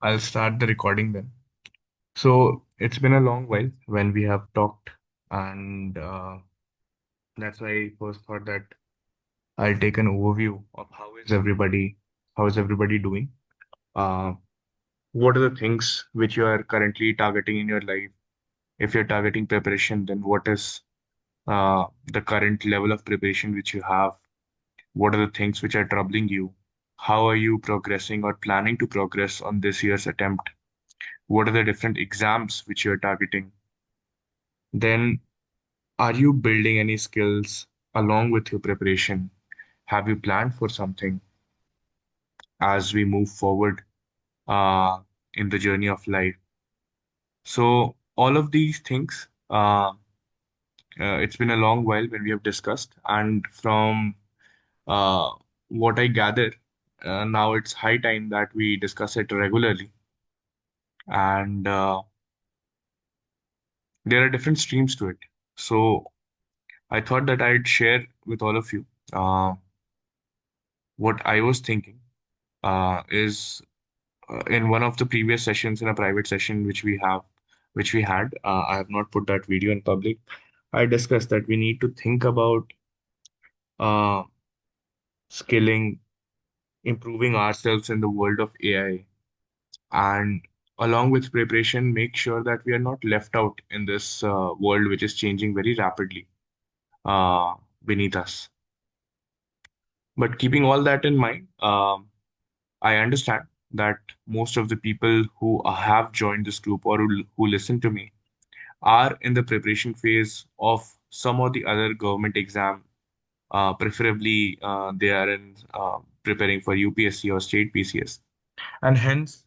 I'll start the recording then. So it's been a long while when we have talked, and that's why I first thought that I'll take an overview of how is everybody doing? Uh, what are the things which you are currently targeting in your life? If you're targeting preparation, then what is the current level of preparation which you have? What are the things which are troubling you? How are you progressing or planning to progress on this year's attempt? What are the different exams which you're targeting? Then, are you building any skills along with your preparation? Have you planned for something as we move forward uh, in the journey of life? So, all of these things, it's been a long while when we have discussed, and from uh, what I gather, now it's high time that we discuss it regularly. And there are different streams to it. So, I thought that I'd share with all of you uh, what I was thinking is in one of the previous sessions in a private session which we had, I have not put that video in public. I discussed that we need to think about uh, skilling, improving ourselves in the world of AI, and along with preparation, make sure that we are not left out in this world which is changing very rapidly uh, beneath us. But keeping all that in mind, I understand that most of the people who have joined this group or who listen to me are in the preparation phase of some or the other government exam. Preferably, they are in preparing for UPSC or state PCS. And hence,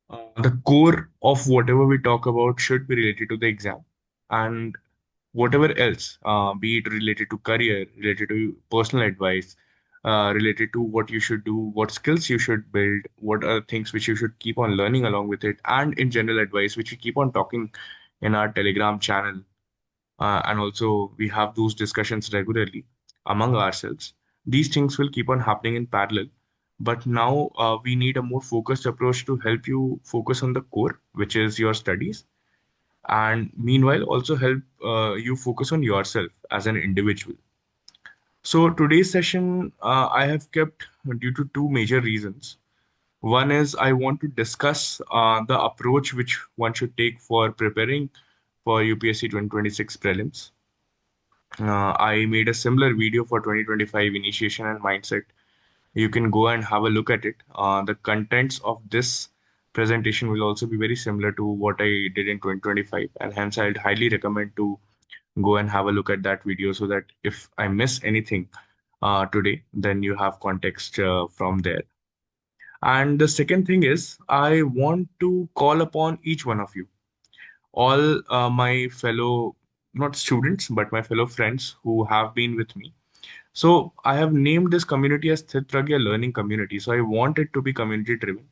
the core of whatever we talk about should be related to the exam. And whatever else, be it related to career, related to personal advice, related to what you should do, what skills you should build, what are things which you should keep on learning along with it, and in general advice, which we keep on talking in our Telegram channel. And also, we have those discussions regularly among ourselves. These things will keep on happening in parallel. But now we need a more focused approach to help you focus on the core, which is your studies, and meanwhile also help you focus on yourself as an individual. So today's session I have kept due to two major reasons. One is I want to discuss the approach which one should take for preparing for UPSC 2026 prelims. I made a similar video for 2025 initiation and mindset. You can go and have a look at it. The contents of this presentation will also be very similar to what I did in 2025, and hence I'd highly recommend to go and have a look at that video so that if I miss anything today, then you have context from there. And the second thing is, I want to call upon each one of you, all my fellow, not students, but my fellow friends who have been with me. So I have named this community as Sthit Pragya Learning Community. So I want it to be community driven.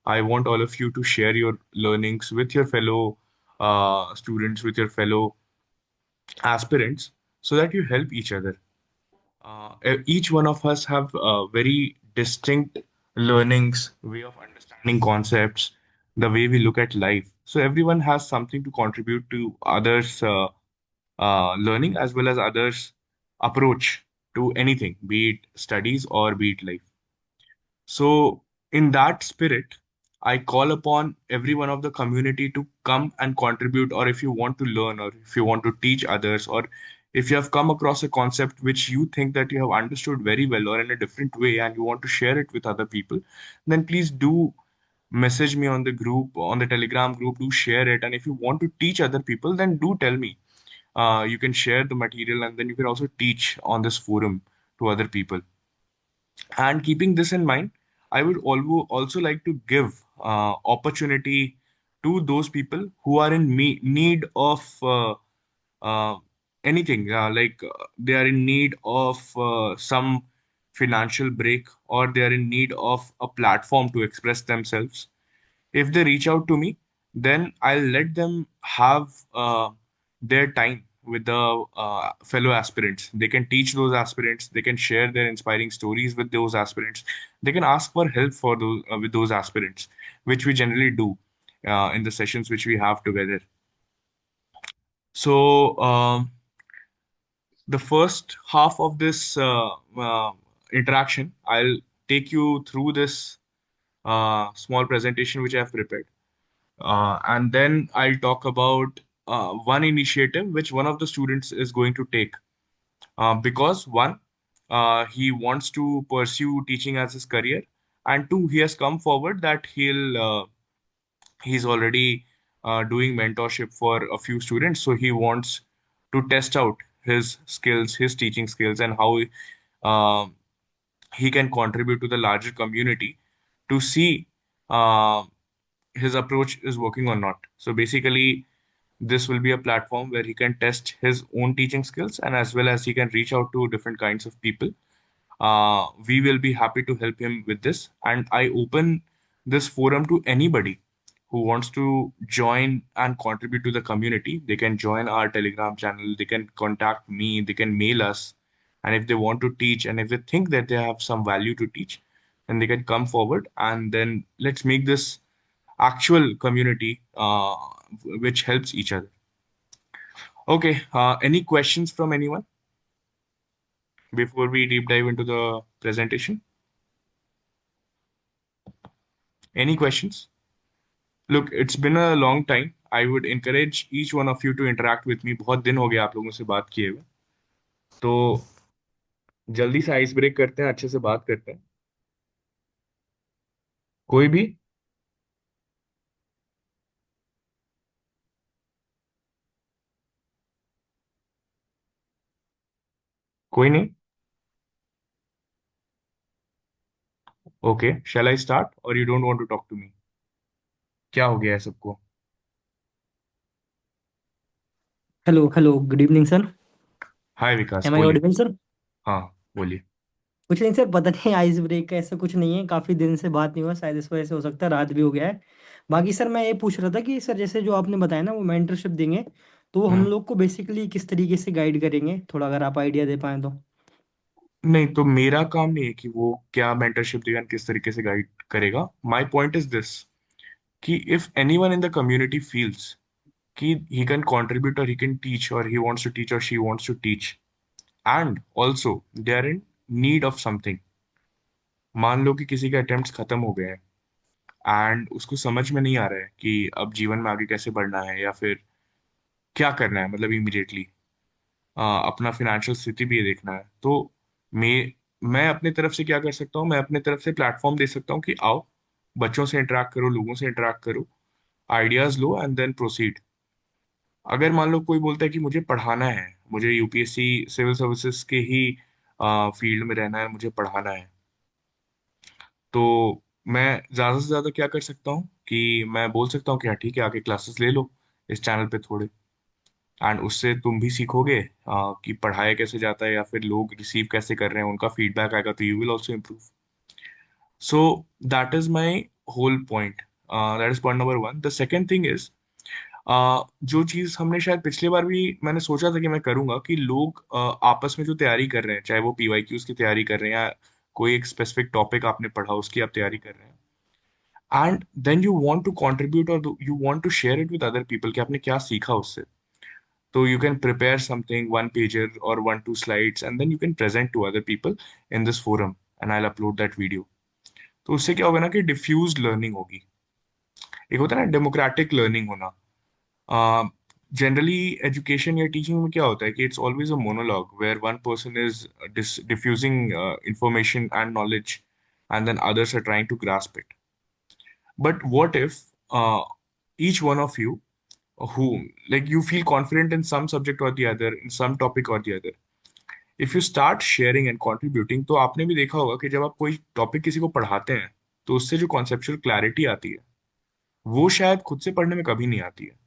I want all of you to share your learnings with your fellow students, with your fellow aspirants, so that you help each other. Each one of us have very distinct learnings, way of understanding concepts, the way we look at life. So everyone has something to contribute to others' learning as well as others' approach to anything, be it studies or be it life. So, in that spirit, I call upon every one of the community to come and contribute, or if you want to learn, or if you want to teach others, or if you have come across a concept which you think that you have understood very well or in a different way and you want to share it with other people, then please do message me on the group, on the Telegram group, do share it. And if you want to teach other people, then do tell me. You can share the material and then you can also teach on this forum to other people. And keeping this in mind, I would also like to give opportunity to those people who are in need of uh, anything, they are in need of some financial break, or they are in need of a platform to express themselves. If they reach out to me, then I'll let them have their time with the fellow aspirants. They can teach those aspirants. They can share their inspiring stories with those aspirants. They can ask for help for those with those aspirants, which we generally do in the sessions which we have together. So the first half of this interaction, I'll take you through this small presentation which I've prepared. And then I'll talk about one initiative which one of the students is going to take. Because one, he wants to pursue teaching as his career, and two, he has come forward that he's already doing mentorship for a few students, so he wants to test out his skills, his teaching skills, and how uh, he can contribute to the larger community to see uh, his approach is working or not. So basically, this will be a platform where he can test his own teaching skills, and as well as he can reach out to different kinds of people. We will be happy to help him with this. And I open this forum to anybody who wants to join and contribute to the community. They can join our Telegram channel, they can contact me, they can mail us. And if they want to teach and if they think that they have some value to teach, then they can come forward, and then let's make this actual community which helps each other. Okay, any questions from anyone before we deep dive into the presentation? Any questions? Look, it's been a long time. I would encourage each one of you to interact with me. बहुत दिन हो गया आप लोगों से बात किए हुए, तो जल्दी से आइस ब्रेक करते हैं, अच्छे से बात करते हैं। कोई भी? कोई नहीं? Okay, shall I start or you don't want to talk to me? क्या हो गया है सबको? Hello hello, good evening sir. Hi Vikas, am I बोलिए। Audible sir? हाँ, बोलिए। कुछ नहीं सर, पता नहीं आइस ब्रेक का ऐसा कुछ नहीं है, काफ़ी दिन से बात नहीं हुआ, शायद इस वजह से हो सकता है, रात भी हो गया है। बाकी सर मैं ये पूछ रहा था कि सर जैसे जो आपने बताया ना वो मेंटरशिप देंगे, तो वो हम हम्म। लोग को बेसिकली किस तरीके से गाइड करेंगे, थोड़ा अगर आप आइडिया दे पाएँ तो। नहीं, तो मेरा काम नहीं है कि वो क्या मेंटरशिप देगा, किस तरीके से गाइड करेगा। माय पॉइंट इज दिस, कि if anyone in the community feels कि he can contribute or he can teach or he wants to teach or she wants to teach, and also they are in need of something. मान लो कि किसी के attempts खत्म हो गए हैं and उसको समझ में नहीं आ रहा है कि अब जीवन में आगे कैसे बढ़ना है या फिर क्या करना है, मतलब इमीडिएटली अपना फिनेंशियल स्थिति भी ये देखना है। तो मैं अपने तरफ से क्या कर सकता हूँ, मैं अपने तरफ से प्लेटफॉर्म दे सकता हूँ कि आओ, बच्चों से इंटरेक्ट करो, लोगों से इंटरेक्ट करो, आइडियाज लो एंड देन प्रोसीड। अगर मान लो कोई बोलता है कि मुझे पढ़ाना है, मुझे यूपीएससी सिविल सर्विसेज के ही फील्ड में रहना है, मुझे पढ़ाना है, तो मैं ज़्यादा से ज़्यादा क्या कर सकता हूँ कि मैं बोल सकता हूँ कि हाँ ठीक है, आके क्लासेस ले लो इस चैनल पे थोड़े, एंड उससे तुम भी सीखोगे कि पढ़ाया कैसे जाता है या फिर लोग रिसीव कैसे कर रहे हैं, उनका फीडबैक आएगा तो you will also improve. So that is my whole point, that is point number one. The second thing is, जो चीज हमने शायद पिछली बार भी मैंने सोचा था कि मैं करूंगा, कि लोग आपस में जो तैयारी कर रहे हैं, चाहे वो पीवाईक्यूज की तैयारी कर रहे हैं या कोई एक स्पेसिफिक टॉपिक आपने पढ़ा उसकी आप तैयारी कर रहे हैं, and then you want to contribute or you want to share it with other people कि आपने क्या सीखा उससे। तो you can prepare something, one pager or one two slides, and then you can present to other people in this forum, and I upload that video. तो उससे क्या होगा ना कि डिफ्यूज लर्निंग होगी। एक होता है ना डेमोक्रेटिक लर्निंग होना। जनरली एजुकेशन या टीचिंग में क्या होता है कि it's always a monologue where one person is diffusing information and knowledge, and then others are trying to grasp it. But what if each one of you who, like, you feel confident in some subject or the other, in some topic or the other, if you start sharing and contributing, तो आपने भी देखा होगा कि जब आप कोई topic किसी को पढ़ाते हैं तो उससे जो कॉन्सेप्चुअल क्लैरिटी आती है वो शायद खुद से पढ़ने में कभी नहीं आती है।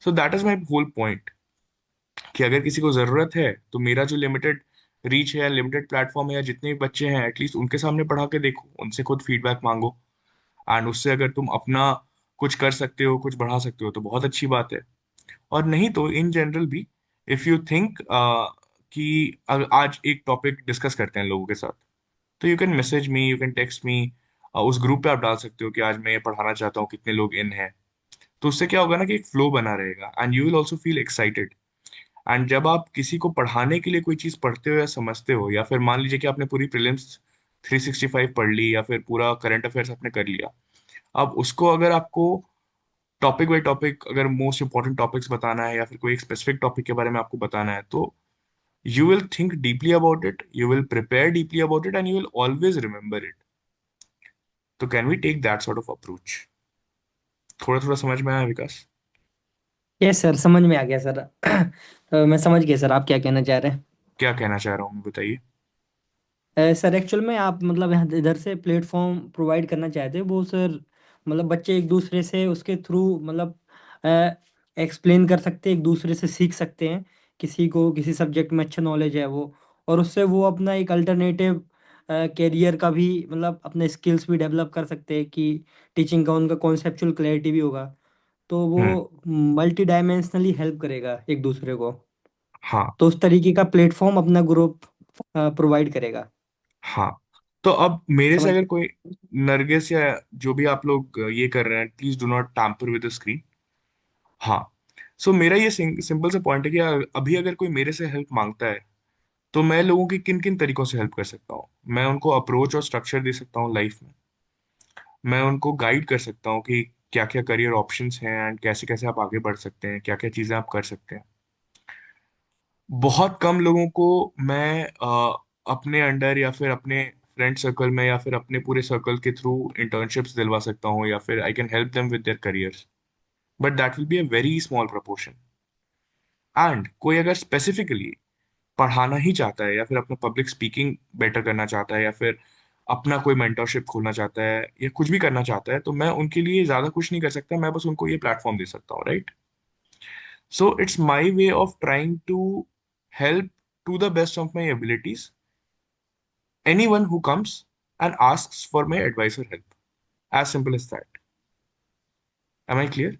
So that is my whole point, कि अगर किसी को जरूरत है तो मेरा जो लिमिटेड रीच है, लिमिटेड प्लेटफॉर्म है, या जितने भी बच्चे हैं एटलीस्ट उनके सामने पढ़ा के देखो, उनसे खुद फीडबैक मांगो, एंड उससे अगर तुम अपना कुछ कर सकते हो, कुछ बढ़ा सकते हो, तो बहुत अच्छी बात है। और नहीं तो इन जनरल भी इफ यू थिंक कि आज एक टॉपिक डिस्कस करते हैं लोगों के साथ, तो you can message me, you can text me. उस ग्रुप पे आप डाल सकते हो कि आज मैं ये पढ़ाना चाहता हूँ, कितने लोग इन हैं। तो उससे क्या होगा ना कि एक फ्लो बना रहेगा and you will also feel excited. And जब आप किसी को पढ़ाने के लिए कोई चीज़ पढ़ते हो या समझते हो, या फिर मान लीजिए कि आपने पूरी प्रीलिम्स 365 पढ़ ली, या फिर पूरा करंट अफेयर्स आपने कर लिया, अब उसको अगर आपको टॉपिक बाय टॉपिक अगर मोस्ट इंपॉर्टेंट टॉपिक्स बताना है, या फिर कोई एक स्पेसिफिक टॉपिक के बारे में आपको बताना है, तो you will think deeply about it, you will prepare deeply about it, and you will always remember it. तो can we take that sort of approach? थोड़ा थोड़ा समझ में आया विकास? यस सर, समझ में आ गया सर। मैं समझ गया सर, आप क्या कहना चाह रहे हैं। क्या कहना चाह रहा हूँ मैं, बताइए। सर एक्चुअल में आप मतलब यहाँ इधर से प्लेटफॉर्म प्रोवाइड करना चाहते हैं वो सर, मतलब बच्चे एक दूसरे से उसके थ्रू मतलब एक्सप्लेन कर सकते हैं, एक दूसरे से सीख सकते हैं। किसी को किसी सब्जेक्ट में अच्छा नॉलेज है वो, और उससे वो अपना एक अल्टरनेटिव कैरियर का भी मतलब अपने स्किल्स भी डेवलप कर सकते हैं कि टीचिंग का उनका कॉन्सेप्चुअल क्लैरिटी भी होगा। तो वो हम्म। मल्टी डायमेंशनली हेल्प करेगा एक दूसरे को। हाँ। तो उस तरीके का प्लेटफॉर्म अपना ग्रुप प्रोवाइड करेगा। हाँ। तो अब मेरे से समझ। अगर कोई नरगिस या जो भी आप लोग ये कर रहे हैं, please do not tamper with the screen. हाँ। सो मेरा ये सिंपल सा पॉइंट है कि अभी अगर कोई मेरे से हेल्प मांगता है, तो मैं लोगों की किन किन तरीकों से हेल्प कर सकता हूँ। मैं उनको अप्रोच और स्ट्रक्चर दे सकता हूँ लाइफ में। मैं उनको गाइड कर सकता हूँ कि क्या क्या करियर ऑप्शंस हैं एंड कैसे कैसे आप आगे बढ़ सकते हैं, क्या क्या चीज़ें आप कर सकते हैं। बहुत कम लोगों को मैं अपने अंडर या फिर अपने फ्रेंड सर्कल में या फिर अपने पूरे सर्कल के थ्रू इंटर्नशिप्स दिलवा सकता हूँ, या फिर I can help them with their careers, but that will be a very small proportion. And कोई अगर स्पेसिफिकली पढ़ाना ही चाहता है, या फिर अपना पब्लिक स्पीकिंग बेटर करना चाहता है, या फिर अपना कोई मेंटरशिप खोलना चाहता है, या कुछ भी करना चाहता है, तो मैं उनके लिए ज्यादा कुछ नहीं कर सकता, मैं बस उनको ये प्लेटफॉर्म दे सकता हूँ, right? So it's my way of trying to help to the best of my abilities anyone who comes and asks for my advice or help. As simple as that. Am I clear?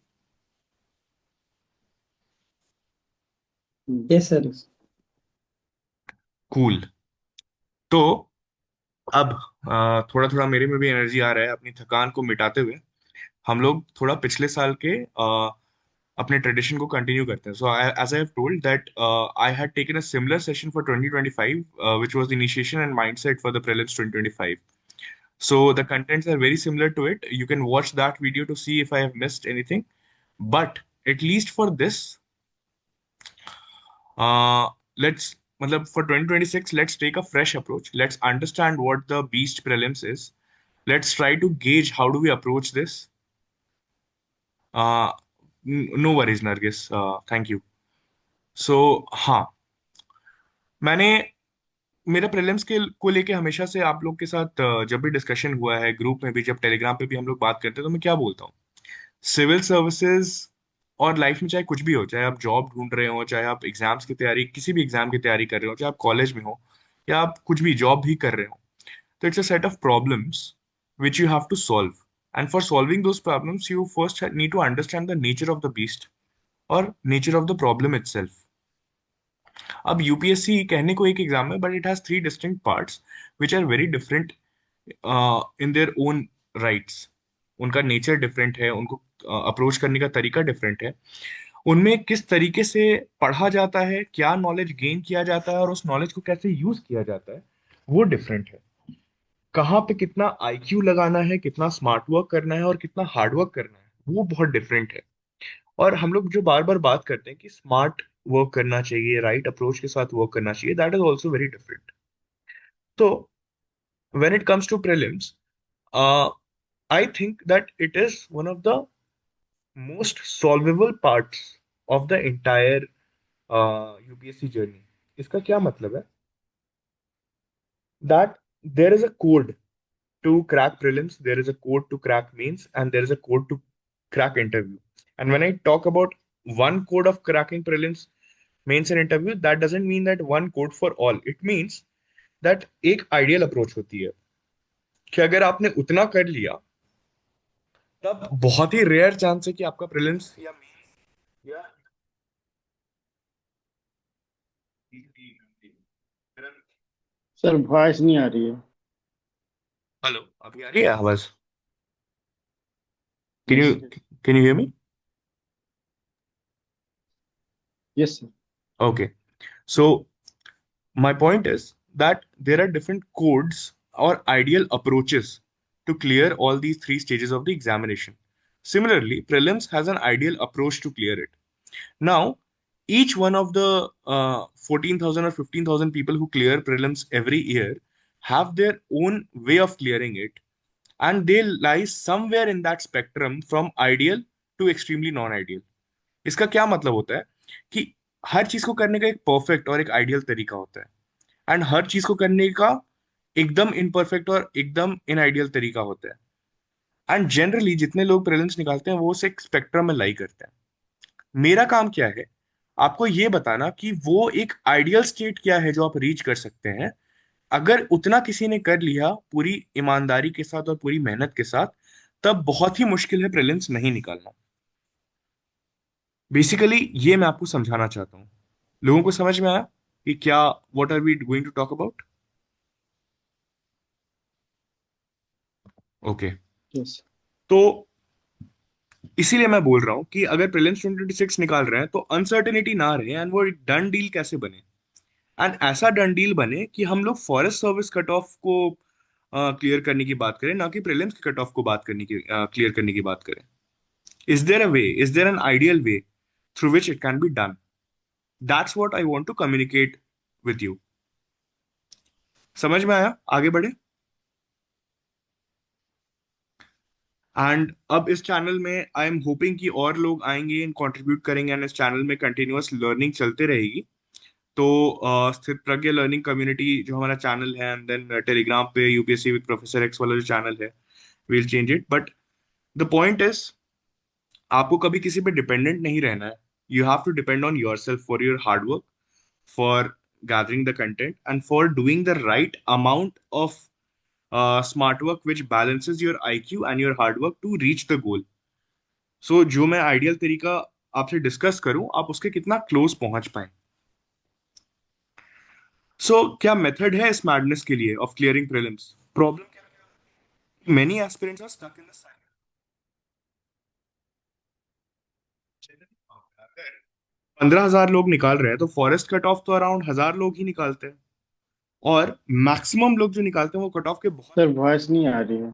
Yes sir. Cool. तो अब थोड़ा थोड़ा मेरे में भी energy आ रहा है, अपनी थकान को मिटाते हुए हम लोग थोड़ा पिछले साल के अपने ट्रेडिशन को कंटिन्यू करते हैं। So as I have told that I had taken a similar session for 2025, which was the initiation and mindset for the prelims 2025. So the contents are very similar to it. You can watch that video to see if I have missed anything. But at least for this, let's मतलब for 2026, let's take a fresh approach. Let's understand what the beast prelims is. Let's try to gauge how do we approach this. uh, no worries Nargis, thank you. So हाँ, मैंने मेरा prelims के को लेके हमेशा से आप लोग के साथ जब भी डिस्कशन हुआ है ग्रुप में भी, जब टेलीग्राम पे भी हम लोग बात करते हैं, तो मैं क्या बोलता हूँ, सिविल सर्विसेज और लाइफ में चाहे कुछ भी हो, चाहे आप जॉब ढूंढ रहे हो, चाहे आप एग्जाम्स की तैयारी, किसी भी एग्जाम की तैयारी कर रहे हो, चाहे आप कॉलेज में हो, या आप कुछ भी जॉब भी कर रहे हो, तो it's a set of problems which you have to solve. And for solving those problems, you first need to understand the nature of the beast or nature of the problem itself. अब UPSC कहने को एक exam है, but it has three distinct parts which are very different in their own rights. उनका nature different है, उनको approach करने का तरीका डिफरेंट है, उनमें किस तरीके से पढ़ा जाता है, क्या नॉलेज गेन किया जाता है, और उस नॉलेज को कैसे यूज किया जाता है, वो डिफरेंट है। कहाँ पे कितना आईक्यू लगाना है, कितना स्मार्ट वर्क करना है, और कितना हार्ड वर्क करना है, वो बहुत डिफरेंट है। और हम लोग जो बार बार बात करते हैं कि स्मार्ट वर्क करना चाहिए, राइट अप्रोच के साथ वर्क करना चाहिए, that is also very different. तो when it comes to prelims, I think that it is one of the most solvable parts of the entire UPSC journey. इसका क्या मतलब है, that there is a code to crack prelims, there is a code to crack mains, and there is a code to crack interview. And when I talk about one code of cracking prelims, mains, and interview, that doesn't mean that one code for all. It means that एक ideal approach होती है कि अगर आपने उतना कर लिया, तब बहुत ही रेयर चांस है कि आपका प्रीलिम्स या मेंस या सर वॉइस नहीं आ रही है। हेलो, अभी आ रही है आवाज? Can yes you sir. Can you hear me? Yes sir. Okay. So my point is that there are different codes or ideal approaches to clear all these three stages of the examination. Similarly, prelims has an ideal approach to clear it. Now, each one of the 14,000 or 15,000 people who clear prelims every year have their own way of clearing it, and they lie somewhere in that spectrum from ideal to extremely non-ideal. इसका क्या मतलब होता है कि हर चीज को करने का एक परफेक्ट और एक आइडियल तरीका होता है, एंड हर चीज को करने का एकदम इनपरफेक्ट और एकदम इनआइडियल तरीका होता है। एंड जनरली जितने लोग प्रीलिम्स निकालते हैं वो उसे एक स्पेक्ट्रम में लाई करते हैं। मेरा काम क्या है, आपको ये बताना कि वो एक आइडियल स्टेट क्या है जो आप रीच कर सकते हैं। अगर उतना किसी ने कर लिया पूरी ईमानदारी के साथ और पूरी मेहनत के साथ, तब बहुत ही मुश्किल है प्रीलिम्स नहीं निकालना। बेसिकली ये मैं आपको समझाना चाहता हूँ। लोगों को समझ में आया कि क्या, what are we going to talk about? Okay. Yes. तो इसीलिए मैं बोल रहा हूँ कि अगर प्रीलिम्स 2026 निकाल रहे हैं तो अनसर्टेनिटी ना रहे, एंड वो एक डन डील कैसे बने। एंड ऐसा डन डील बने कि हम लोग फॉरेस्ट सर्विस कट ऑफ को क्लियर करने की बात करें, ना कि प्रीलिम्स की कट ऑफ को बात करने की क्लियर करने की बात करें। Is there a way, is there an ideal way through which it can be done? That's what I want to communicate with you. समझ में आया? आगे बढ़े। एंड अब इस चैनल में आई एम होपिंग कि और लोग आएंगे एंड कंट्रीब्यूट करेंगे, एंड इस चैनल में कंटिन्यूअस लर्निंग चलते रहेगी। तो स्थित प्रज्ञा लर्निंग कम्युनिटी जो हमारा चैनल है, एंड देन टेलीग्राम पे यूपीएससी विद प्रोफेसर एक्स वाला जो चैनल है, will change it. But the point is, आपको कभी किसी पे डिपेंडेंट नहीं रहना है। You have to depend on your yourself for your hard, फॉर gathering the content, and for doing the right amount of smart work which balances your IQ and your hard work to reach the goal. सो जो मैं ideal तरीका आपसे discuss करूं, आप उसके कितना close पहुंच पाए। क्या मेथड है इस मैडनेस के लिए ऑफ क्लियरिंग प्रीलिम्स? प्रॉब्लम क्या है? Many aspirants are stuck in the silence. 15,000 लोग निकाल रहे हैं तो फॉरेस्ट कट ऑफ तो अराउंड 1,000 लोग ही निकालते हैं, और मैक्सिमम लोग जो निकालते हैं वो कट ऑफ के बहुत। सर वॉइस नहीं आ रही है।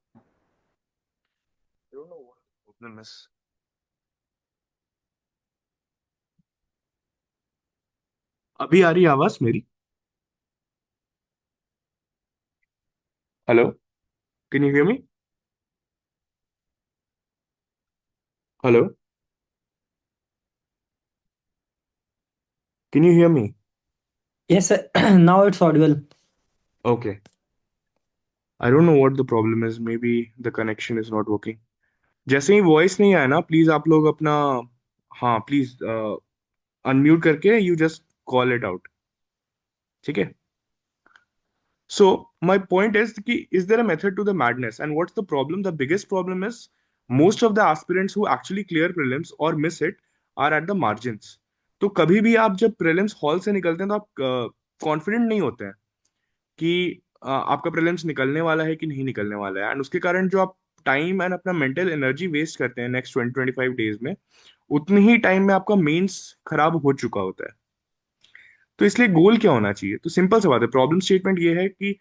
I don't know what the problem is. अभी आ रही है आवाज मेरी? Hello, can you hear me? Hello, can you hear me? Yes, sir. Now it's audible. Okay. I don't know what the problem is, may be the connection is not working. जैसे ही voice नहीं आया ना, please आप लोग अपना, हाँ please unmute करके you just call it out. ठीक है? सो माय पॉइंट इज कि is there a method to the madness, and what's the problem? The biggest problem is most of the aspirants who actually clear prelims or miss it are at the margins. तो कभी भी आप जब prelims hall से निकलते हैं तो आप कॉन्फिडेंट नहीं होते हैं कि आपका प्रीलिम्स निकलने वाला है कि नहीं निकलने वाला है, एंड उसके कारण जो आप टाइम एंड अपना मेंटल एनर्जी वेस्ट करते हैं नेक्स्ट 20-25 डेज में, उतनी ही टाइम में आपका मेंस खराब हो चुका होता है। तो इसलिए गोल क्या होना चाहिए? तो सिंपल सी बात है, प्रॉब्लम स्टेटमेंट ये है कि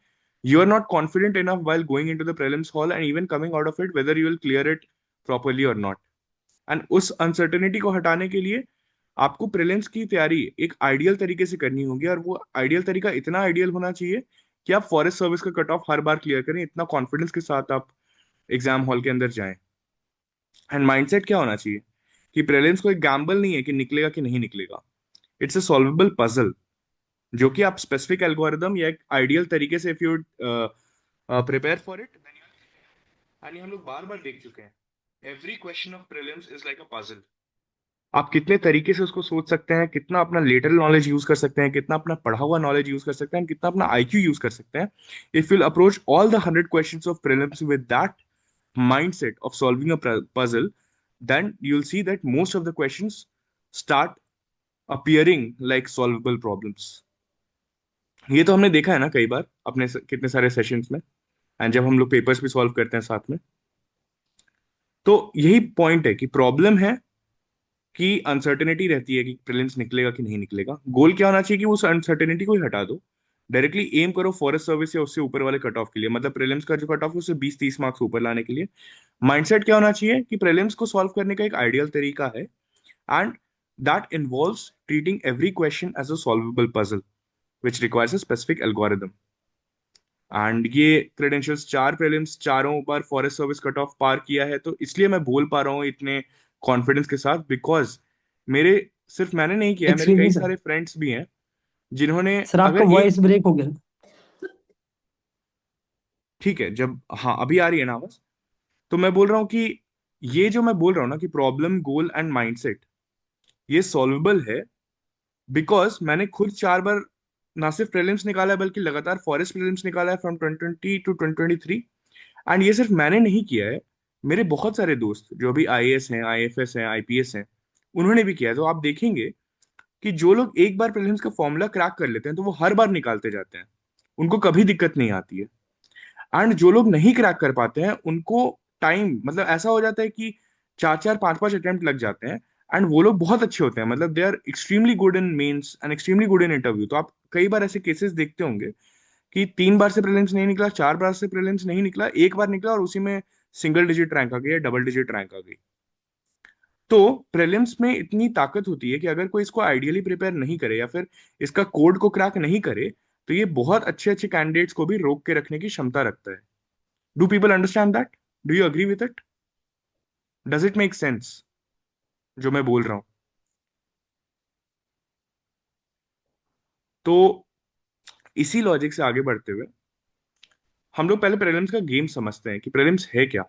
you are not confident enough while going into the prelims hall and even coming out of it whether you will clear it properly or not. And उस अनसर्टेनिटी को हटाने के लिए आपको प्रीलिम्स की तैयारी एक आइडियल तरीके से करनी होगी, और वो आइडियल तरीका इतना आइडियल होना चाहिए कि आप फॉरेस्ट सर्विस का cut of her bar clear करें, इतना कॉन्फिडेंस के साथ आप एग्जाम हॉल के अंदर जाएं। एंड माइंडसेट क्या होना चाहिए कि प्रीलिम्स कोई गैम्बल नहीं है कि निकलेगा कि नहीं निकलेगा। इट्स अ सॉल्वेबल पजल, जो कि आप स्पेसिफिक एल्गोरिदम या एक आइडियल तरीके से if you prepare for it, and ये हम लोग बार बार देख चुके हैं। Every question of prelims is like a puzzle. आप कितने तरीके से उसको सोच सकते हैं, कितना अपना लेटरल नॉलेज यूज कर सकते हैं, कितना अपना पढ़ा हुआ नॉलेज यूज कर सकते हैं, कितना अपना आईक्यू यूज कर सकते हैं। If you'll approach all the 100 questions of prelims with that mindset of solving a puzzle, then you'll see that most of the questions start appearing like solvable problems. ये तो हमने देखा है ना कई बार अपने कितने सारे सेशंस में, एंड जब हम लोग पेपर्स भी सॉल्व करते हैं साथ में। तो यही पॉइंट है कि प्रॉब्लम है कि अनसर्टेनिटी रहती है कि प्रीलिम्स निकलेगा कि नहीं निकलेगा। गोल क्या होना चाहिए कि उस अनसर्टेनिटी को ही हटा दो, डायरेक्टली एम करो फॉरेस्ट सर्विस या उससे ऊपर वाले कट ऑफ के लिए, मतलब प्रीलिम्स का जो कट ऑफ है उससे 20-30 मार्क्स ऊपर लाने के लिए। माइंडसेट क्या होना चाहिए कि प्रीलिम्स को सॉल्व करने का एक आइडियल तरीका है, and that involves treating every question as a solvable puzzle which requires a specific algorithm. And ये क्रेडेंशियल्स, 4 प्रीलिम्स, चारों बार फॉरेस्ट सर्विस कट ऑफ पार किया है, तो इसलिए मैं बोल पा रहा हूँ इतने कॉन्फिडेंस के साथ, बिकॉज मेरे, सिर्फ मैंने नहीं किया है, मेरे एक्सक्यूज कई मी सर। सारे फ्रेंड्स भी हैं जिन्होंने, सर आपका अगर एक, वॉइस ब्रेक हो गया। ठीक है, जब, हाँ अभी आ रही है ना आवाज? तो मैं बोल रहा हूँ कि ये जो मैं बोल रहा हूँ ना कि प्रॉब्लम, गोल एंड माइंडसेट, ये सॉल्वेबल है, बिकॉज मैंने खुद 4 बार ना सिर्फ प्रीलिम्स निकाला है बल्कि लगातार फॉरेस्ट प्रीलिम्स निकाला है फ्रॉम 2020 टू 2023। एंड ये सिर्फ मैंने नहीं किया है, मेरे बहुत सारे दोस्त जो अभी आईएएस हैं, आईएफएस हैं, आईपीएस हैं, उन्होंने भी किया है। तो आप देखेंगे कि जो लोग एक बार प्रीलिम्स का फॉर्मूला क्रैक कर लेते हैं तो वो हर बार निकालते जाते हैं, उनको कभी दिक्कत नहीं आती है। एंड जो लोग नहीं क्रैक कर पाते हैं उनको टाइम, मतलब ऐसा हो जाता है कि 4-4 5-5 अटेम्प्ट लग जाते हैं, एंड वो लोग बहुत अच्छे होते हैं, मतलब they are extremely good in mains and extremely good in interview. तो आप कई बार ऐसे केसेस देखते होंगे कि 3 बार से प्रीलिम्स नहीं निकला, 4 बार से प्रीलिम्स नहीं निकला, एक बार निकला और उसी में सिंगल डिजिट रैंक आ गई या डबल डिजिट रैंक आ गई। तो प्रीलिम्स में इतनी ताकत होती है कि अगर कोई इसको आइडियली प्रिपेयर नहीं करे या फिर इसका कोड को क्रैक नहीं करे, तो ये बहुत अच्छे अच्छे कैंडिडेट्स को भी रोक के रखने की क्षमता रखता है। Do people understand that? Do you agree with it? Does it make sense जो मैं बोल रहा हूँ? तो इसी लॉजिक से आगे बढ़ते हुए हम लोग पहले प्रीलिम्स का गेम समझते हैं कि प्रीलिम्स है क्या।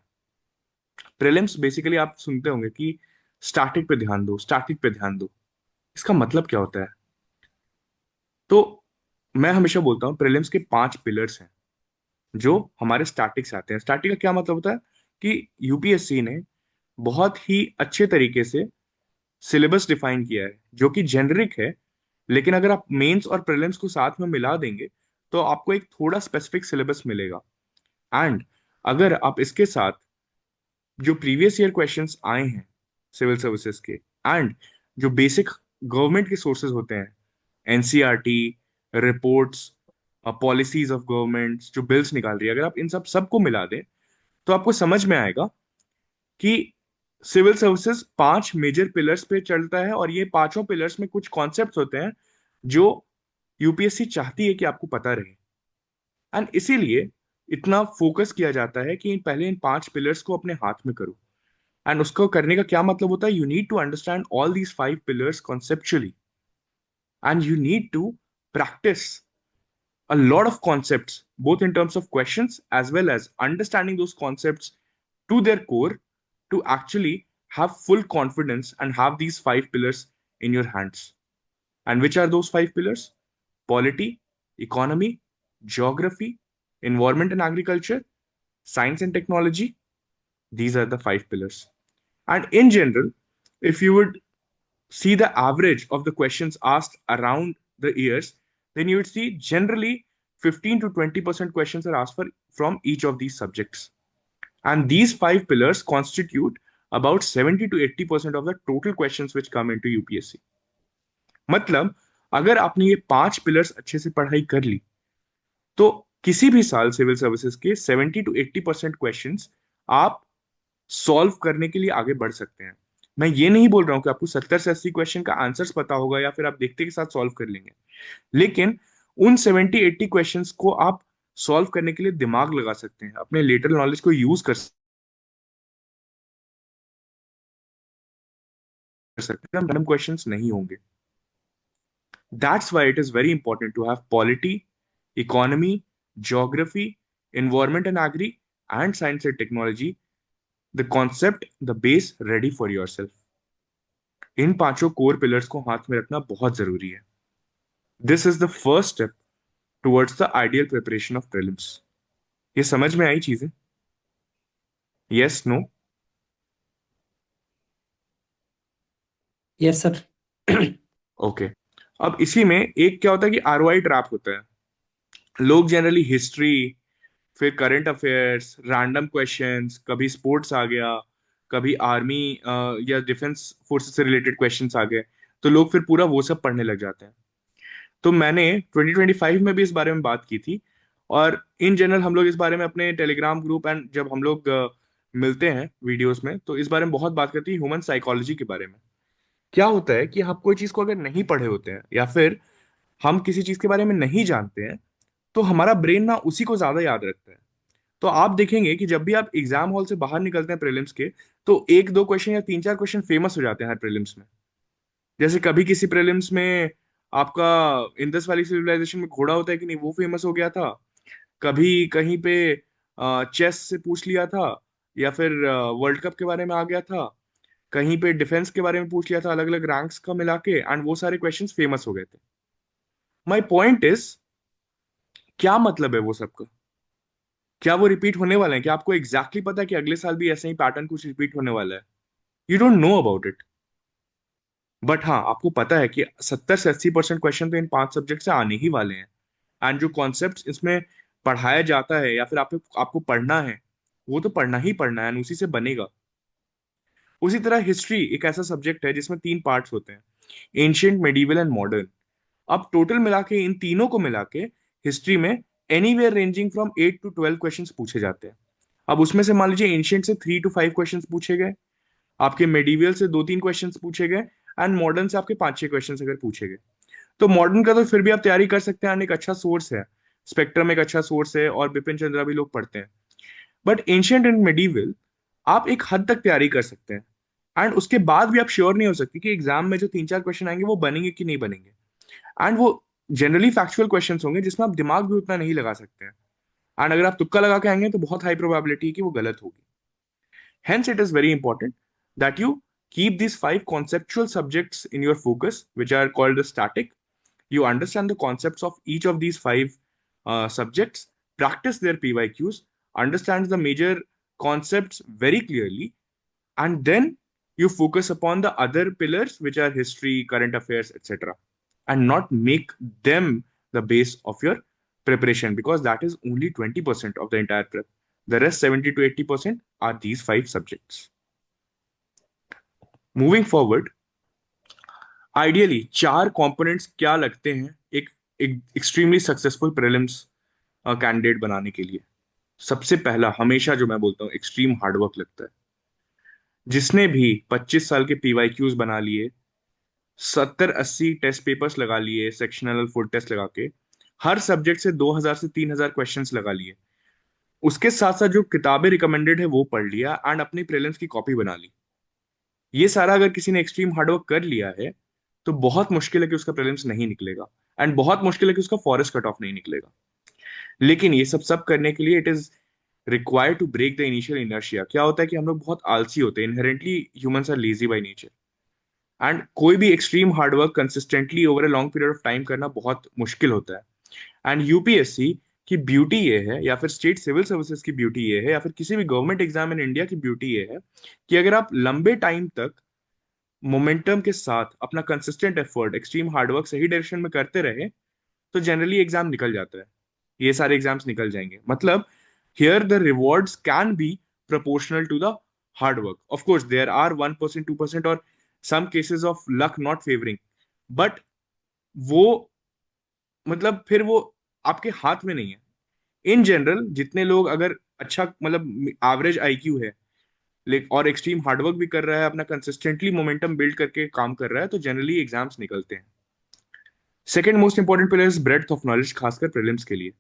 प्रीलिम्स बेसिकली आप सुनते होंगे कि स्टैटिक पे ध्यान दो, स्टैटिक पे ध्यान दो। इसका मतलब क्या होता है? तो मैं हमेशा बोलता हूँ प्रीलिम्स के 5 पिलर्स हैं जो हमारे स्टैटिक से आते हैं। स्टैटिक का क्या मतलब होता है कि यूपीएससी ने बहुत ही अच्छे तरीके से सिलेबस डिफाइन किया है जो कि जेनरिक है, लेकिन अगर आप मेंस और प्रीलिम्स को साथ में मिला देंगे तो आपको एक थोड़ा स्पेसिफिक सिलेबस मिलेगा। एंड अगर आप इसके साथ जो प्रीवियस ईयर क्वेश्चंस आए हैं सिविल सर्विसेज के, एंड जो बेसिक गवर्नमेंट के सोर्सेज होते हैं, NCERT, reports, policies of governments जो बिल्स निकाल रही है, अगर आप इन सब सबको मिला दें तो आपको समझ में आएगा कि सिविल सर्विसेज 5 मेजर पिलर्स पे चलता है, और ये पांचों पिलर्स में कुछ कॉन्सेप्ट्स होते हैं जो यूपीएससी चाहती है कि आपको पता रहे। एंड इसीलिए इतना फोकस किया जाता है कि पहले इन 5 पिलर्स को अपने हाथ में करो। एंड उसको करने का क्या मतलब होता है? You need to understand all these 5 pillars conceptually, and you need to practice a lot of concepts, both in terms of questions as well as understanding those concepts to their core, to actually have full confidence and have these 5 pillars in your hands. And which are those 5 pillars? Polity, economy, geography, environment and agriculture, science and technology. These are the 5 pillars. And in general, if you would see the average of the questions asked around the years, then you would see generally 15 to 20% questions are asked from each of these subjects. And these 5 pillars constitute about 70 to 80% of the total questions which come into UPSC. मतलब अगर आपने ये 5 pillars अच्छे से पढ़ाई कर ली तो किसी भी साल सिविल सर्विसेज के 70 to 80% क्वेश्चंस आप सॉल्व करने के लिए आगे बढ़ सकते हैं। मैं ये नहीं बोल रहा हूं कि आपको 70 से 80 क्वेश्चन का आंसर्स पता होगा या फिर आप देखते के साथ सॉल्व कर लेंगे, लेकिन उन 70-80 क्वेश्चंस को आप सॉल्व करने के लिए दिमाग लगा सकते हैं, अपने लेटर नॉलेज को यूज कर सकते हैं, रैंडम क्वेश्चंस नहीं होंगे। That's why it is very important to have polity, economy, geography, environment and agri, and science and technology, the concept, the base ready for yourself. इन 5 कोर पिलर्स को हाथ में रखना बहुत जरूरी है। This is the first step towards the ideal preparation of prelims. ये समझ में आई चीजें? Yes, no? Yes sir. Okay. अब इसी में एक क्या होता है कि आरओआई ट्रैप होता है। लोग जनरली हिस्ट्री, फिर करंट अफेयर्स, रैंडम क्वेश्चंस, कभी स्पोर्ट्स आ गया, कभी आर्मी या डिफेंस फोर्सेस से रिलेटेड क्वेश्चंस आ गए, तो लोग फिर पूरा वो सब पढ़ने लग जाते हैं। तो मैंने 2025 में भी इस बारे में बात की थी, और इन जनरल हम लोग इस बारे में अपने टेलीग्राम ग्रुप एंड जब हम लोग मिलते हैं वीडियोस में, तो इस बारे में बहुत बात करते हैं ह्यूमन साइकोलॉजी के बारे में। क्या होता है कि आप कोई चीज को अगर नहीं पढ़े होते हैं या फिर हम किसी चीज के बारे में नहीं जानते हैं, तो हमारा ब्रेन ना उसी को ज्यादा याद रखता है। तो आप देखेंगे कि जब भी आप एग्जाम हॉल से बाहर निकलते हैं प्रीलिम्स के, तो एक दो क्वेश्चन या तीन चार क्वेश्चन फेमस हो जाते हैं हर प्रीलिम्स में। जैसे कभी किसी प्रीलिम्स में आपका इंडस वैली सिविलाइजेशन में घोड़ा होता है कि नहीं, वो फेमस हो गया था। कभी कहीं पे चेस से पूछ लिया था, या फिर वर्ल्ड कप के बारे में आ गया था। कहीं पे डिफेंस के बारे में पूछ लिया था, अलग अलग रैंक्स का मिला के, एंड वो सारे क्वेश्चंस फेमस हो गए थे। माय पॉइंट इज, क्या मतलब है वो सबका? क्या वो रिपीट होने वाले हैं? क्या आपको एग्जैक्टली पता है कि अगले साल भी ऐसे ही पैटर्न कुछ रिपीट होने वाला है? You don't know about it. But हाँ, आपको पता है कि 70 से 80% क्वेश्चन तो इन 5 सब्जेक्ट से आने ही वाले हैं। एंड जो कॉन्सेप्ट इसमें पढ़ाया जाता है या फिर आपको आपको पढ़ना है, वो तो पढ़ना ही पढ़ना है and उसी से बनेगा। उसी तरह हिस्ट्री एक ऐसा सब्जेक्ट है जिसमें 3 पार्ट्स होते हैं, एंशियंट, मेडिवल एंड मॉडर्न। अब टोटल मिला के, इन तीनों को मिला के, हिस्ट्री में anywhere ranging from 8 to 12 questions पूछे जाते हैं। अब उसमें से मान लीजिए एंशियंट से 3 to 5 क्वेश्चंस पूछे गए, आपके मेडिवल से 2-3 क्वेश्चंस पूछे गए, एंड मॉडर्न से आपके 5-6 क्वेश्चंस अगर पूछे गए। तो मॉडर्न का तो फिर भी आप तैयारी कर सकते हैं, and एक अच्छा सोर्स है। स्पेक्ट्रम एक अच्छा सोर्स है और बिपिन चंद्रा भी लोग पढ़ते हैं। बट एंशियंट एंड मेडिवल आप एक हद तक तैयारी कर सकते हैं, एंड उसके बाद भी आप श्योर नहीं हो सकते कि एग्जाम में जो 3-4 क्वेश्चन आएंगे वो बनेंगे कि नहीं बनेंगे। एंड वो जनरली फैक्चुअल क्वेश्चन होंगे जिसमें आप दिमाग भी उतना नहीं लगा सकते हैं। एंड अगर आप तुक्का लगा के आएंगे तो बहुत हाई प्रोबेबिलिटी है कि वो गलत होगी। Hence, it is very important that you keep these 5 conceptual subjects in your focus, which are called the static. You understand the concepts of each of these 5 subjects, practice their PYQs, understand the major concepts very clearly, and then you focus upon the other pillars, which are history, current affairs, etc., and not make them the base of your preparation, because that is only 20% of the entire prep. The rest 70 to 80% are these 5 subjects. Moving forward, ideally 4 components क्या लगते हैं एक एक extremely successful prelims candidate बनाने के लिए? सबसे पहला, हमेशा जो मैं बोलता हूँ, एक्सट्रीम हार्डवर्क लगता है। जिसने भी 25 साल के पीवाईक्यूज बना लिए, 70-80 टेस्ट पेपर्स लगा लिए, सेक्शनल फुल टेस्ट लगा के, हर सब्जेक्ट से 2000 से 3000 क्वेश्चंस लगा लिए, उसके साथ साथ जो किताबें रिकमेंडेड है वो पढ़ लिया, एंड अपनी प्रीलिम्स की कॉपी बना ली, ये सारा अगर किसी ने एक्सट्रीम हार्डवर्क कर लिया है, तो बहुत मुश्किल है कि उसका प्रीलिम्स नहीं निकलेगा, एंड बहुत मुश्किल है कि उसका फॉरेस्ट कट ऑफ नहीं निकलेगा। लेकिन ये सब सब करने के लिए it is required to break the initial inertia. क्या होता है कि हम लोग बहुत आलसी होते हैं, inherently humans are lazy by nature, and कोई भी extreme hard work consistently over a long period of time करना बहुत मुश्किल होता है। एंड यूपीएससी की ब्यूटी ये है, या फिर स्टेट सिविल सर्विसेज की ब्यूटी ये है, या फिर किसी भी गवर्नमेंट एग्जाम इन इंडिया की ब्यूटी ये है, कि अगर आप लंबे टाइम तक मोमेंटम के साथ अपना कंसिस्टेंट एफर्ट, एक्सट्रीम हार्डवर्क सही डायरेक्शन में करते रहे, तो जनरली एग्जाम निकल जाता है। ये सारे एग्जाम्स निकल जाएंगे। मतलब here the rewards can be proportional to the hard work. Of course, there are 1%, 2% or some cases of luck not favoring, but वो मतलब फिर वो आपके हाथ में नहीं है। इन जनरल जितने लोग अगर अच्छा मतलब एवरेज आईक्यू है, और एक्सट्रीम हार्डवर्क भी कर रहा है, अपना कंसिस्टेंटली मोमेंटम बिल्ड करके काम कर रहा है, तो जनरली एग्जाम्स निकलते हैं। Second most important pillar is breadth of knowledge, खासकर प्रीलिम्स के लिए।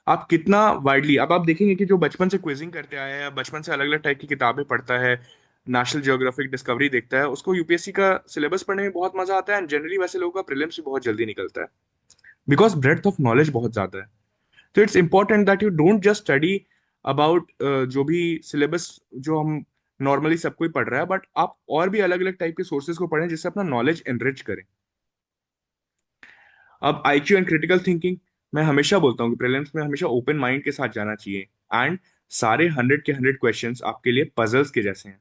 आप कितना वाइडली, अब आप देखेंगे कि जो बचपन से क्विजिंग करते आए हैं, बचपन से अलग अलग टाइप की किताबें पढ़ता है, नेशनल जियोग्राफिक डिस्कवरी देखता है, उसको यूपीएससी का सिलेबस पढ़ने में बहुत मजा आता है, एंड जनरली वैसे लोगों का प्रीलिम्स भी बहुत जल्दी निकलता है, बिकॉज ब्रेड्थ ऑफ नॉलेज बहुत ज्यादा है। तो it's important that you don't just study about जो भी सिलेबस जो हम नॉर्मली सब कोई पढ़ रहा है, बट आप और भी अलग अलग टाइप के सोर्सेज को पढ़ें जिससे अपना नॉलेज एनरिच करें। अब आईक्यू एंड क्रिटिकल थिंकिंग, मैं हमेशा बोलता हूँ कि प्रीलिम्स में हमेशा ओपन माइंड के साथ जाना चाहिए, एंड सारे 100 के 100 क्वेश्चंस आपके लिए पजल्स के जैसे हैं।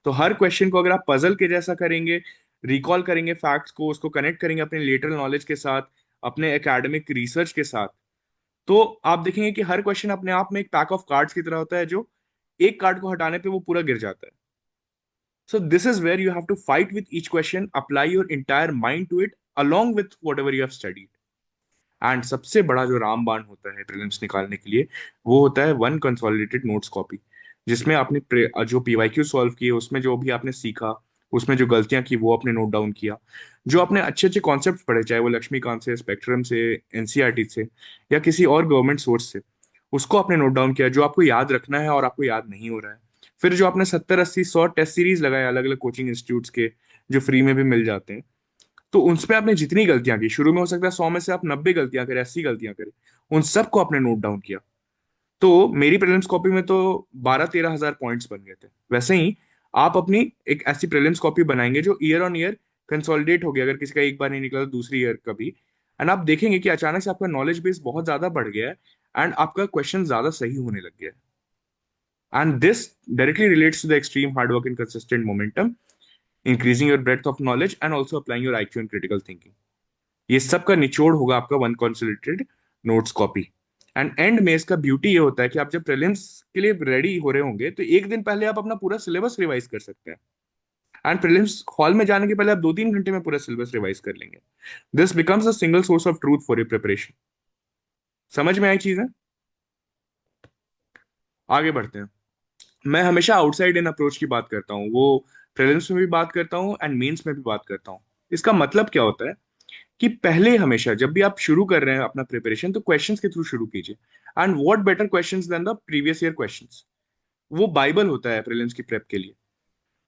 तो हर क्वेश्चन को अगर आप पजल के जैसा करेंगे, रिकॉल करेंगे फैक्ट्स को, उसको कनेक्ट करेंगे अपने लेटरल नॉलेज के साथ, अपने एकेडमिक रिसर्च के साथ, तो आप देखेंगे कि हर क्वेश्चन अपने आप में एक पैक ऑफ कार्ड्स की तरह होता है, जो एक कार्ड को हटाने पे वो पूरा गिर जाता है. So this is where you have to fight with each question, apply your entire mind to it along with whatever you have studied. And सबसे बड़ा जो रामबाण होता है प्रीलिम्स निकालने के लिए, वो होता है वन कंसोलिडेटेड नोट्स कॉपी, जिसमें आपने जो पीवाईक्यू सॉल्व किए उसमें जो भी आपने सीखा, उसमें जो गलतियां की वो आपने नोट डाउन किया, जो आपने अच्छे अच्छे कॉन्सेप्ट पढ़े, चाहे वो लक्ष्मीकांत से, स्पेक्ट्रम से, एनसीईआरटी से, या किसी और गवर्नमेंट सोर्स से, उसको आपने नोट डाउन किया, जो आपको याद रखना है और आपको याद नहीं हो रहा है. फिर जो आपने 70 80 100 टेस्ट सीरीज लगाए अलग अलग कोचिंग इंस्टीट्यूट्स के, जो फ्री में भी मिल जाते हैं, तो उनपे आपने जितनी गलतियां की, शुरू में हो सकता है 100 में से आप 90 गलतियां करें, 80 गलतियां करें, उन सबको आपने नोट डाउन किया. तो मेरी प्रीलिम्स कॉपी में तो 12 13 हजार पॉइंट्स बन गए थे. वैसे ही आप अपनी एक ऐसी प्रीलिम्स कॉपी बनाएंगे जो ईयर ऑन ईयर कंसोलिडेट हो गया, अगर किसी का एक बार नहीं निकला तो दूसरी ईयर का भी, एंड आप देखेंगे कि अचानक से आपका नॉलेज बेस बहुत ज्यादा बढ़ गया है, एंड आपका क्वेश्चन ज्यादा सही होने लग गया है. And this directly relates to the extreme hard work and consistent momentum, increasing your breadth of knowledge and also applying your IQ and critical thinking. ये सब का निचोड़ होगा आपका one consolidated notes copy. And end में इसका beauty ये होता है कि आप जब प्रीलिम्स के लिए रेडी हो रहे होंगे तो एक दिन पहले आप अपना पूरा सिलेबस रिवाइज कर सकते हैं, एंड प्रीलिम्स हॉल में जाने के पहले आप 2 3 घंटे में पूरा सिलेबस रिवाइज कर लेंगे. This becomes a single source of truth for your preparation. समझ में आई चीज है? आगे बढ़ते हैं. मैं हमेशा आउटसाइड इन अप्रोच की बात करता हूँ, वो प्रीलिम्स में भी बात करता हूँ एंड मेंस में भी बात करता हूँ. इसका मतलब क्या होता है कि पहले हमेशा जब भी आप शुरू कर रहे हैं अपना प्रिपरेशन, तो क्वेश्चंस के थ्रू शुरू कीजिए. And what better questions than the previous year questions. वो बाइबल होता है प्रीलिम्स की प्रेप के लिए.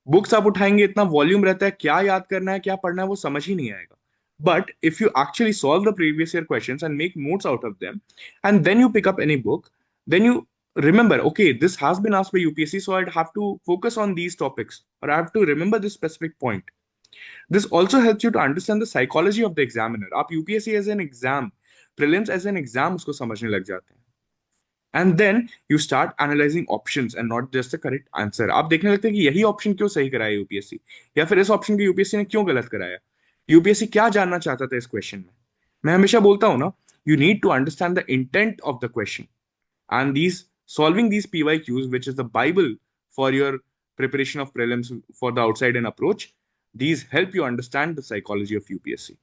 बुक्स आप उठाएंगे, इतना वॉल्यूम रहता है, क्या याद करना है क्या पढ़ना है वो समझ ही नहीं आएगा. But if you actually solve the previous year questions and make notes out of them, and then you pick up any book, then you remember, okay, this has been asked by UPSC, so I'd have to focus on these topics, or I have to remember this specific point. This also helps you to understand the psychology of the examiner. आप UPSC as an exam, prelims as an exam उसको समझने लग जाते हैं. And then you start analysing options and not just the correct answer. आप देखने लगते हैं कि यही ऑप्शन क्यों सही कराया यूपीएससी, या फिर इस ऑप्शन को यूपीएससी ने क्यों गलत कराया, यूपीएससी क्या जानना चाहता था इस क्वेश्चन में. मैं हमेशा बोलता हूं ना, you need to understand the intent of the question. And these solving these PYQs, which is the Bible for your preparation of prelims for the outside in approach, these help you understand the psychology of UPSC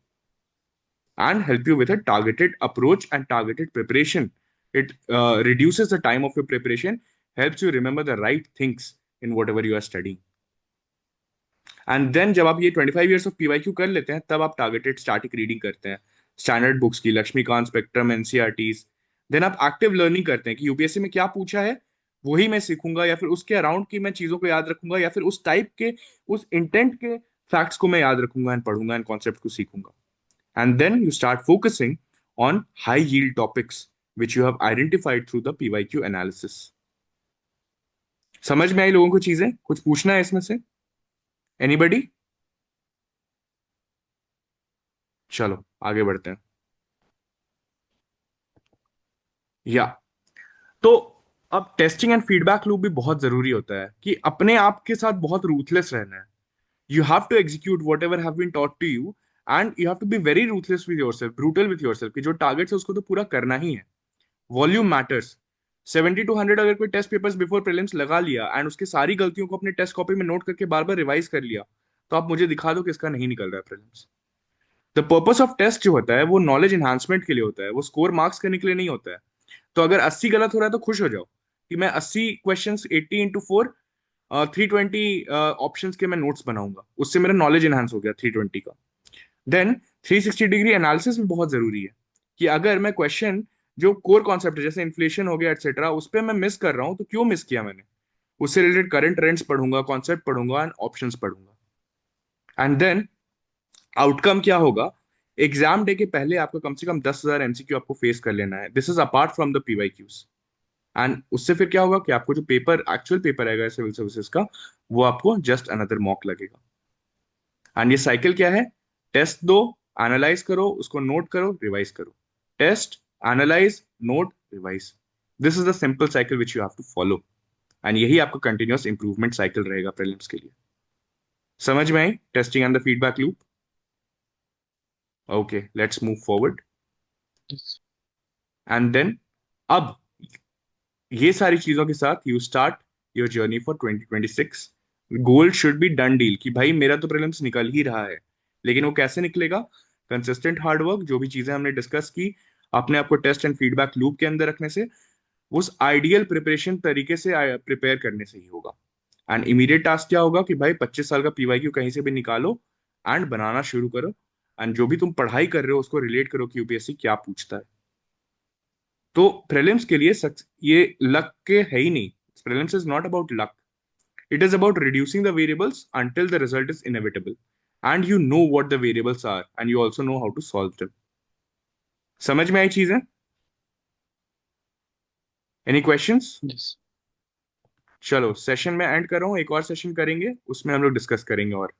and help you with a targeted approach and targeted preparation. It reduces the time of your preparation, helps you remember the right things in whatever you are studying. And then जब आप ये 25 years of PYQ कर लेते हैं, तब आप targeted static reading करते हैं, स्टैंडर्ड बुक्स की, लक्ष्मीकांत, स्पेक्ट्रम, एनसीईआरटीज. देन आप एक्टिव लर्निंग करते हैं कि यूपीएससी में क्या पूछा है वही मैं सीखूंगा, या फिर उसके अराउंड की मैं चीजों को याद रखूंगा, या फिर उस टाइप के, उस इंटेंट के फैक्ट्स को मैं याद रखूंगा एंड पढ़ूंगा एंड कॉन्सेप्ट को सीखूंगा. And then you start focusing on high yield topics which you have identified through the PYQ analysis. समझ में आई लोगों को चीजें? कुछ पूछना है इसमें से? एनीबडी? चलो आगे बढ़ते हैं. या तो अब टेस्टिंग एंड फीडबैक लूप भी बहुत जरूरी होता है, कि अपने आप के साथ बहुत रूथलेस रहना है. You have to execute whatever have been taught to you, and you have to be very ruthless with yourself, brutal with yourself, कि जो टारगेट्स है उसको तो पूरा करना ही है. Volume matters. 70 to 100 अगर कोई टेस्ट पेपर्स बिफोर प्रीलिम्स लगा लिया एंड उसके सारी गलतियों को अपने टेस्ट कॉपी में नोट करके बार बार रिवाइज कर लिया, तो आप मुझे दिखा दो कि इसका नहीं निकल रहा है prelims. The purpose of test जो होता है वो नॉलेज एनहांसमेंट के लिए होता है, वो स्कोर मार्क्स करने के लिए नहीं होता है. तो अगर 80 गलत हो रहा है तो खुश हो जाओ कि मैं 80 क्वेश्चन 80 into 4 320 ऑप्शंस के मैं नोट्स बनाऊंगा, उससे मेरा नॉलेज एनहांस हो गया 320 का. देन 360 डिग्री एनालिसिस भी बहुत जरूरी है, कि अगर मैं क्वेश्चन जो कोर कॉन्सेप्ट है जैसे इन्फ्लेशन हो गया एटसेट्रा, उस पर मैं मिस कर रहा हूँ तो क्यों मिस किया मैंने, उससे रिलेटेड करंट ट्रेंड्स पढ़ूंगा, कॉन्सेप्ट पढ़ूंगा एंड ऑप्शंस पढ़ूंगा. एंड देन आउटकम क्या होगा, एग्जाम डे के पहले आपको कम से कम 10,000 एमसीक्यू आपको फेस कर लेना है. This is apart from the PYQs. And उससे फिर क्या होगा कि आपको जो पेपर, एक्चुअल पेपर आएगा सिविल सर्विसेज का, वो आपको जस्ट अनदर मॉक लगेगा. एंड ये साइकिल क्या है, टेस्ट दो, एनालाइज करो, उसको नोट करो, रिवाइज करो, test, analyse, note, revise. This is the simple cycle which you have to follow, and यही आपका कंटिन्यूअस इंप्रूवमेंट साइकिल रहेगा प्रीलिम्स के लिए. समझ में आई testing and the feedback loop? Okay, let's move forward. Yes. And then अब ये सारी चीजों के साथ you start your journey for 2026। Goal should be done deal कि भाई मेरा तो प्रीलिम्स निकल ही रहा है, लेकिन वो कैसे निकलेगा? कंसिस्टेंट हार्डवर्क, जो भी चीजें हमने डिस्कस की, अपने आप को टेस्ट एंड फीडबैक लूप के अंदर रखने से, उस आइडियल प्रिपरेशन तरीके से प्रिपेयर करने से ही होगा। एंड इमीडिएट टास्क क्या होगा कि भाई 25 साल का पीवाईक्यू कहीं से भी निकालो एंड बनाना शुरू करो। एंड जो भी तुम पढ़ाई कर रहे हो उसको रिलेट करो कि यूपीएससी क्या पूछता है। तो प्रीलिम्स के लिए ये लक के है ही नहीं। Prelims is not about luck, it is about reducing the variables until the result is inevitable and you know what the variables are and you also know how to solve them. समझ में आई चीजें? Any questions? Yes. चलो session में end कर रहा हूँ, एक और सेशन करेंगे, उसमें हम लोग डिस्कस करेंगे और